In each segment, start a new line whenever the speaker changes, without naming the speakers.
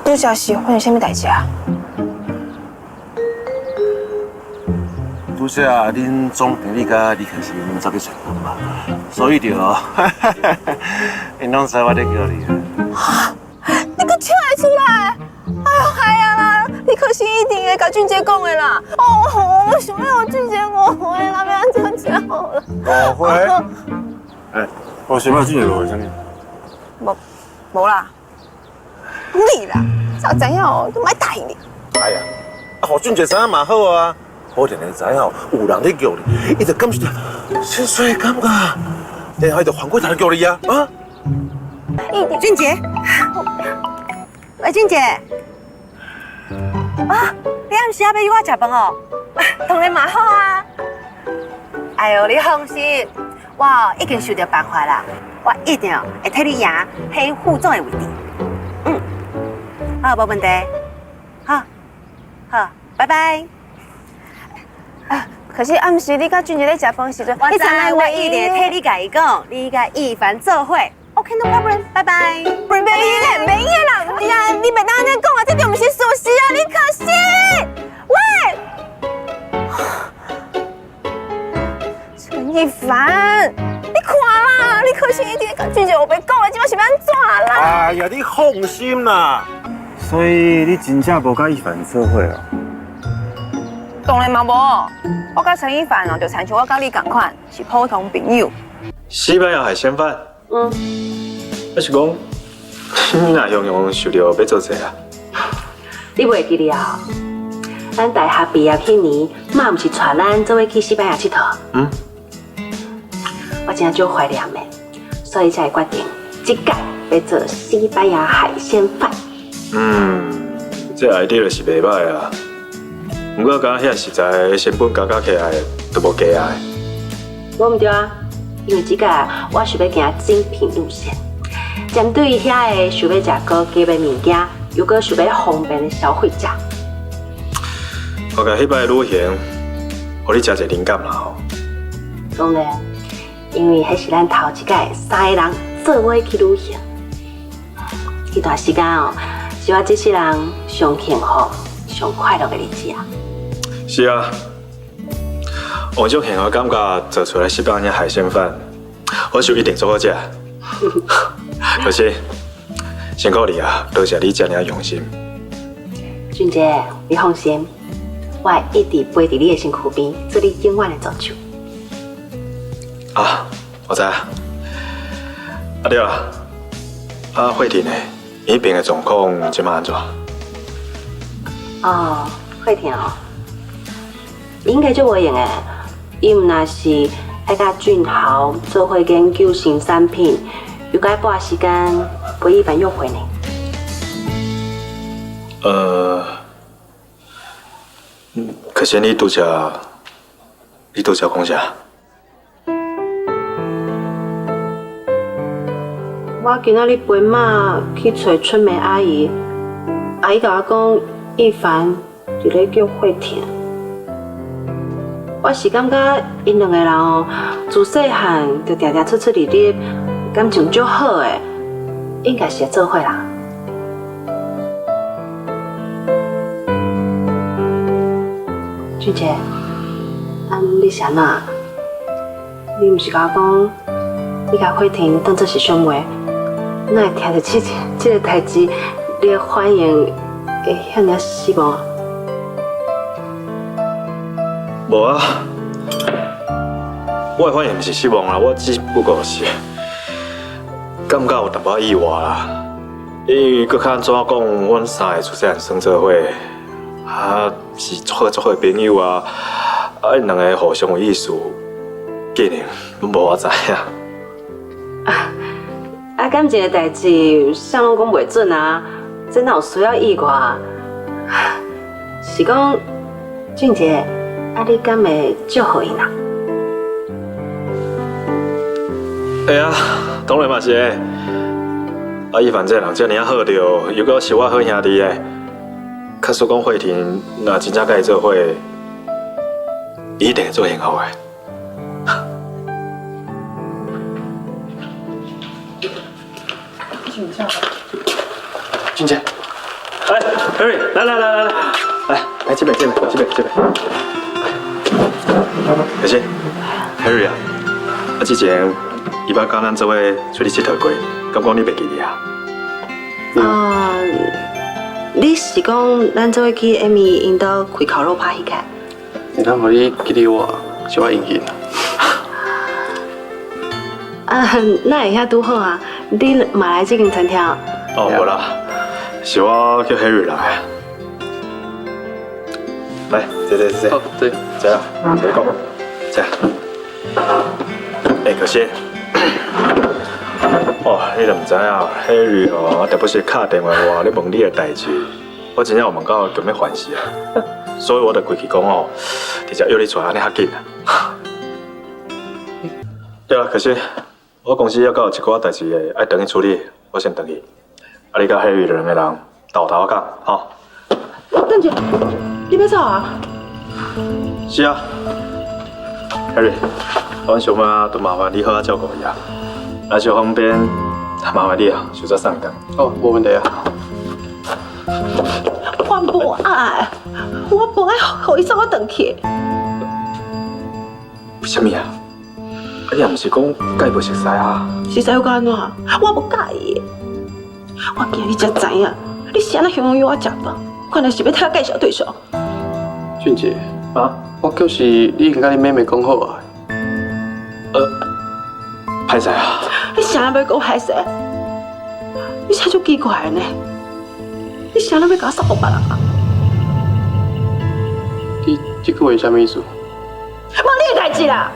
拄则是发生什么代志啊？
拄则恁总经理甲李克勤走去传婚嘛，所以就，因拢知我在叫你。
你搁笑会出来？哎呦，系啊啦，李克勤一定会甲俊杰讲的啦。哦，我想要俊杰误会啦，要安怎才好啦？
误会？哎，我想要俊杰误会啥物？
无啦，不理啦，早知影哦，都莫答应你。
哎呀，互俊杰知影嘛好啊，好定会知影有人在叫你，伊就感受到心碎的感觉，然后伊就反过头来叫你啊啊！
俊杰，喂，俊杰，啊，你暗时要约我食饭哦？
当然嘛好啊。
哎呦，你放心，我已经想到办法啦，我一定会替你赢迄副总的位置。好，无问题。好，拜拜。
可是暗时你甲俊杰咧食饭时阵，
我知我一定替你甲伊讲，你甲一凡做伙。OK，no problem， 拜拜。
不免啦，免啦！哎呀，你别当安尼讲啊，这就不是事实啊！你可惜，喂，陈一凡，你看啦，你可惜一定甲俊杰有白讲的，即摆是要安怎啦？
哎呀，你放心啦。
所以你真正无甲一凡做伙哦？
当然嘛无，我甲陈一凡哦，就亲像我甲你同款，是普通朋友。
西班牙海鲜饭。还是讲，你若雄雄想着要做这啊？
你袂记得啊？咱大学毕业迄年，妈毋是带咱做伙去西班牙佚佗。我真少怀念的，所以才会决定这届要做西班牙海鲜饭。
这 idea 就是袂歹啊。不过刚遐实在成本加起来都无价啊。
我唔对啊，因为这届我想要行精品路线，针对遐个想要食高级的物件，又搁想要方便的消费者。
我甲迄摆旅行，互你食一个灵感啦吼。
当然，因为迄是咱头一届3个人做伙去旅行，这段时间哦，是我这世人上幸福、上快乐的日子啊。
是啊，我种幸福感觉做出来西班牙海鲜饭，我想一定做好食。可惜，辛苦你啊，多谢你这么用心。
俊杰，你放心，我会一直陪在你的身躯边，做你永远的助手。
啊，我知啊。啊对了，啊慧婷呢？伊边的状况即马安怎？
哦，慧婷哦，你应该就无用诶，伊毋若是爱甲俊豪做伙研究新产品，又该拨时间陪一凡约会呢。
可是你拄则讲啥？
我今仔日陪妈去找春梅阿姨，阿姨甲我讲，一凡伫咧叫慧婷。我是感觉因两个人哦，自细汉就定定出出入入，感情足好诶，应该是会做伙啦。俊杰，你是安怎？你毋是甲我讲，你甲慧婷当作是兄妹？那会听着这个代志，你的反应会遐尔失望啊？
无啊，我的反应毋是失望啦，我只不过是感觉有淡薄意外啦。因为搁较安怎讲，阮三个出细汉生做伙，是足好的朋友啊，因两个互相有意思，竟然拢无我知影。
感情的代志，啥拢讲袂准啊，这哪有需要意外？是讲俊杰，你敢会祝福伊啦？
会啊，当然嘛是会。伊凡这人遮尔好着，又搁是我好兄弟诶。假使讲慧婷若真正甲伊做伙，伊一定会做幸福诶。俊杰，哎，Harry，来这边。可是，Harry 啊，之前伊捌跟咱做伙出去佚佗过，敢讲你袂记哩啊？
你是讲咱做伙去艾米因兜开烤肉趴迄个？
你当互你记得我，是我应应啊。
那会遐拄好啊！你嘛来这间餐厅？
哦，无啦，是我叫 Harry 来。来，坐。
好，对。
坐啊，坐讲，坐。可是，哦，你都唔知影 ，Harry 哦，特别是打电话话咧问你的代志，我真正有问到强要烦死啊！所以我就规气讲哦，直接约你出来，安尼较紧啊。对啊，可是我公司还有一寡代志的，爱等去处理，我先等去。啊，你甲 Harry 两个人斗头讲，吼。
邓姐，你要走啊？
是啊 ，Harry， 阮想要都麻烦你好好照顾伊啊。若是方便，麻烦你啊，就再送工。
哦，无问题啊。
我无爱，我无爱互伊送我回去。
为什么啊？你也毋是讲介无熟悉啊？
实在有安怎？我无介意。我今日才知影，你是安那形容我食饭，原来是要替我介绍对象。
俊杰，
啊？
我就是你已经甲你妹妹讲好啊。
歹势啊！
你啥人要讲歹势？你啥就奇怪呢？你啥人要甲我送互别人啊？
你这句话是啥意思？
无你的代志啦！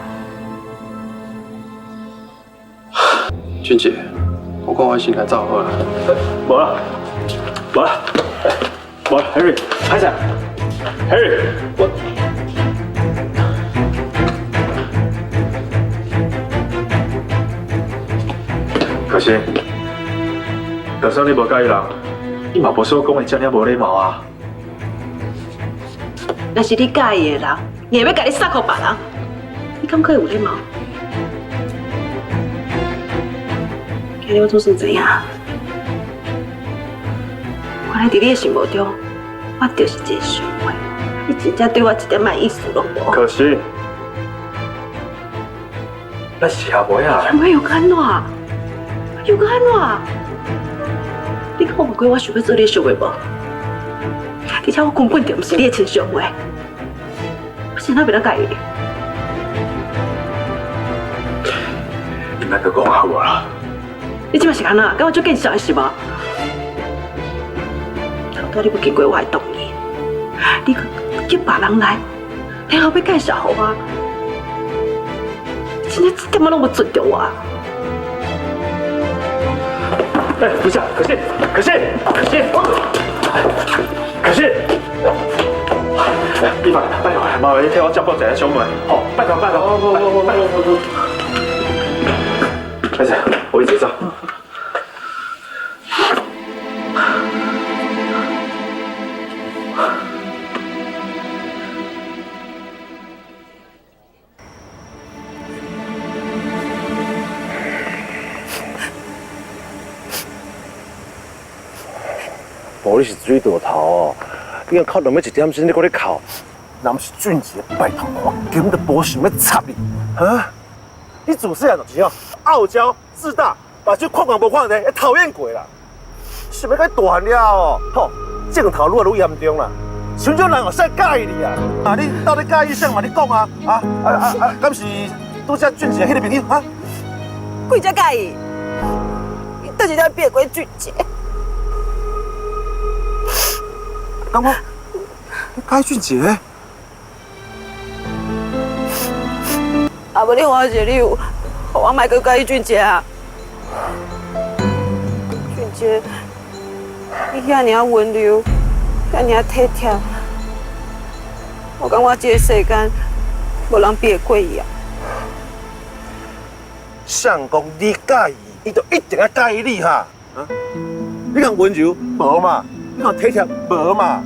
俊杰，我讲我先来走好了。
无啦，Harry， 歹势 ，Harry， 我。可是，就算你无介意人，你嘛无说讲的遮尔无礼貌啊！
若是你介意的人，硬要甲你送互别人，你敢可以有礼貌？今日我做算怎样？原来伫你的心目中，我就是一个小妹，你真正对我一点仔意思拢无。
可是，咱是阿妹啊！
妹又安怎？又安怎？你讲唔过我想要做你的小妹无？而且我根本就唔是你的亲小妹，我现在袂当介意。
你莫再讲好无啦！
你即摆是安怎？跟我做见笑是无？头拄你要经过我的同意，你叫别人来，然后要介绍互我，你真的一点仔拢无尊重我。
不是啊，可是，你拜托，麻烦你替我照顾一下小妹，好，拜托。不是，我一起走。
无你是水大头哦，你要哭两尾1点钟，你搁咧哭，若毋是俊杰，拜托我根本就无想要插你，啊！你自细汉就是哦，傲娇自大，把这看无看的，讨厌过啦。想要甲你大汉了哦，吼，镜头愈来愈严重啦。像种人哦，谁介意你啊？啊，你到底介意啥嘛？你讲啊！敢是拄则俊杰迄个朋友啊？
贵只介意，你倒是在变过俊杰。
干嘛？你介俊杰？
啊，无你话一个理由，互我莫去介意俊杰啊。俊杰，你遐尔温柔，遐尔体贴，我感觉这个世间无人比得过伊啊。
相公，你介意，伊就一定要介意你哈！啊，你讲温柔无嘛？你看体贴无嘛？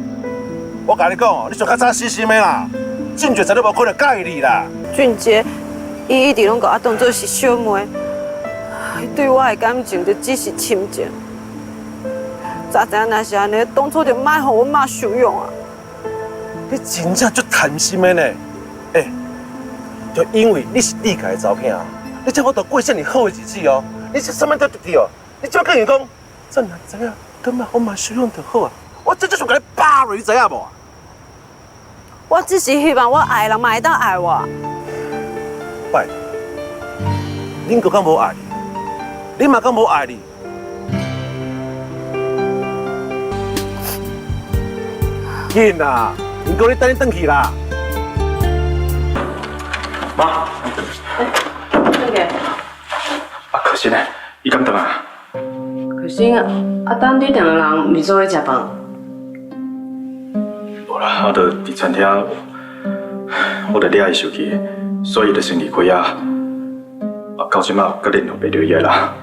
我甲你讲哦，你上较早死心的啦，俊杰绝对无可能介意你啦。
俊杰，伊一直拢把我当作是小妹，伊对我的感情就只是亲情。早知那是安尼，当初就卖互阮妈受用啊！
你真正足贪心的呢！就因为你是理解的查某囝，你才我度过遮尔好的日子哦。你是什么都得到，你怎跟伊讲？这哪知影？根本我妈受用就好啊！我这就是给你扒落，你知影无？
我只是希望我爱人嘛会当爱我。
拜托，恁哥敢无爱你？恁妈敢无爱你？紧啊！唔够你等你回去啦。
妈，
俊杰，
可惜呢，伊敢回啊？
可是等你两个人未做伙食饭。
无啦，我著伫餐厅，我著掠伊手机，所以就先离开啊。到即马搁联络袂到伊啦。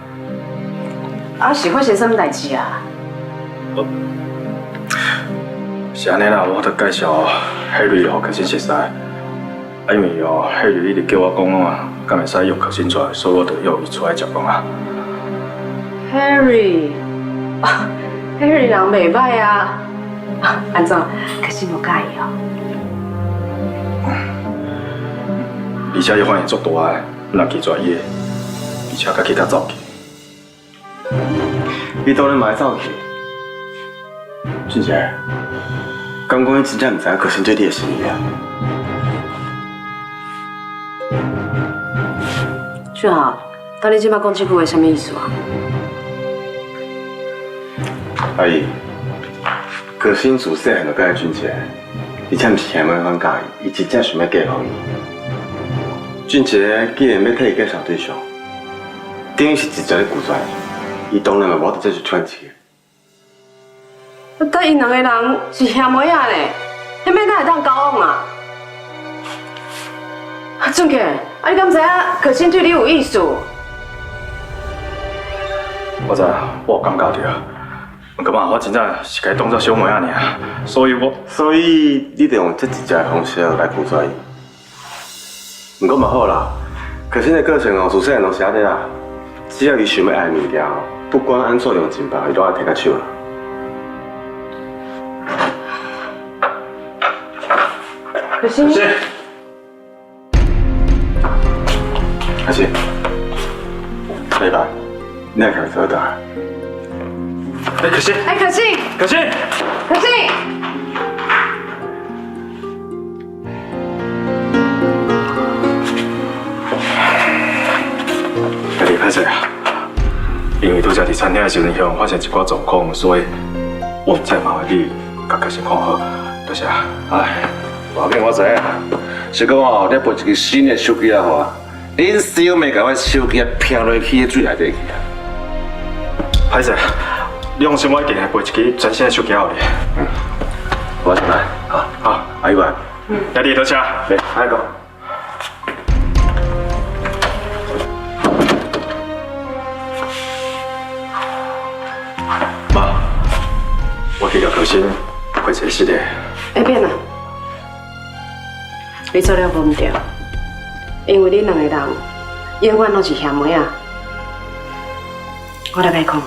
是发生什么代志啊？
是安尼啦，我著介绍 Harry 互可心熟识。因为Harry 一直叫我讲敢会使约可心出来，所以我著约伊出来食饭啊。
Harry， 人袂歹啊。安怎？可是无介意哦。
而且伊反应足大个，若拒绝伊，而且甲其他走去。
你当然嘛会走去。俊杰，刚讲你真正唔知影可心对你的心意啊？
俊豪，等你即摆讲这句话，什么意思啊？
阿姨，可心自细汉就介意俊杰，而且唔是嫌某款介意，伊真正想要嫁予伊。俊杰既然要替伊介绍对象，等于是直接咧拒绝伊，伊当然嘛无得再去喘气。
但因两个人是兄妹仔咧，迄咩哪会当交往啊？俊杰，你敢知影可心对你有意思？
我知，我有感觉着，不过嘛，我真正是该当作小妹仔尔，所以
你得用这直接的方式来拒绝伊。不过嘛好啦，可心的个性自细汉都是安尼啦，只要伊想要爱物件，不管安怎用劲吧，伊都爱摕到手啦。
可是，
可是，礼拜，你来开车的。
可心，
可心，
可心，
可心。
你歹势啊，因为拄则伫餐厅的时阵，向发生一寡状况，所以我才麻烦你甲可心看好，多谢。
无要紧，我知影。是讲哦，你买一个新的手机啊，好啊，恁小妹甲我手机飘落去水内底去啊。
歹势，你放心，我一定会买一支全新的手机互你。
我先来，好，阿姨过来。
兄弟，多谢。
来，下一个。
妈，我去叫可心开一个新的。
会变啊！你做了无唔对，因为你两个人永远都是兄妹啊！我来甲你讲，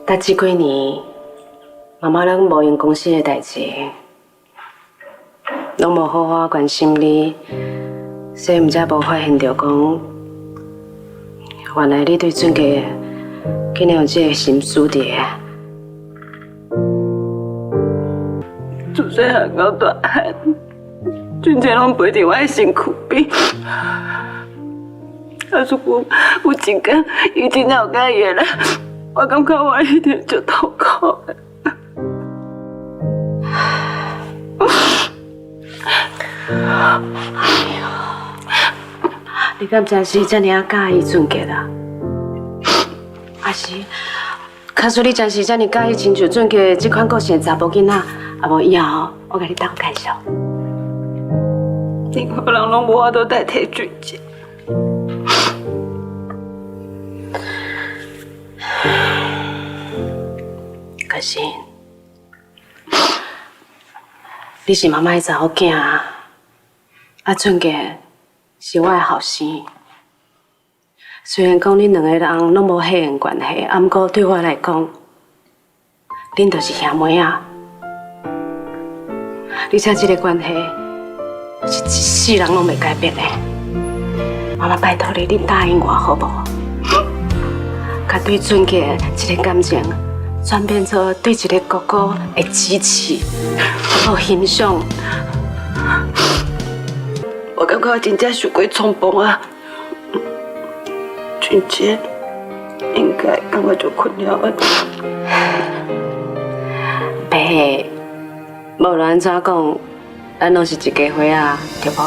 但这几年，妈妈咱无用公司的代志，拢无好好关心你。所以，毋才无发现到讲，原来你对俊杰竟然有这个心思伫。
自细汉到大汉，俊杰拢陪伫我的身躯边。啊，如果有一天伊真正有介意啦，我感觉我一定就痛苦的。
你敢真是遮尔介意俊杰啊？还是，假使你真是遮尔介意亲像俊杰这款个性的查甫囡仔，啊无以后我甲你当介绍。
任何人拢无法度代替俊杰。
可是，你是妈妈的查某囝，俊杰是我的后生。虽然讲恁两个人拢无血缘关系，毋过对我来讲，恁就是兄妹啊。而且这个关系是一世人拢袂改变的。妈妈拜托你，恁答应我好不好？甲对俊杰这个感情转变做对一个哥哥的支持，和欣赏。我感觉我真正太过冲动啊！俊杰应该感觉就困了。爸，无论安怎讲，咱拢是一家伙啊，对不？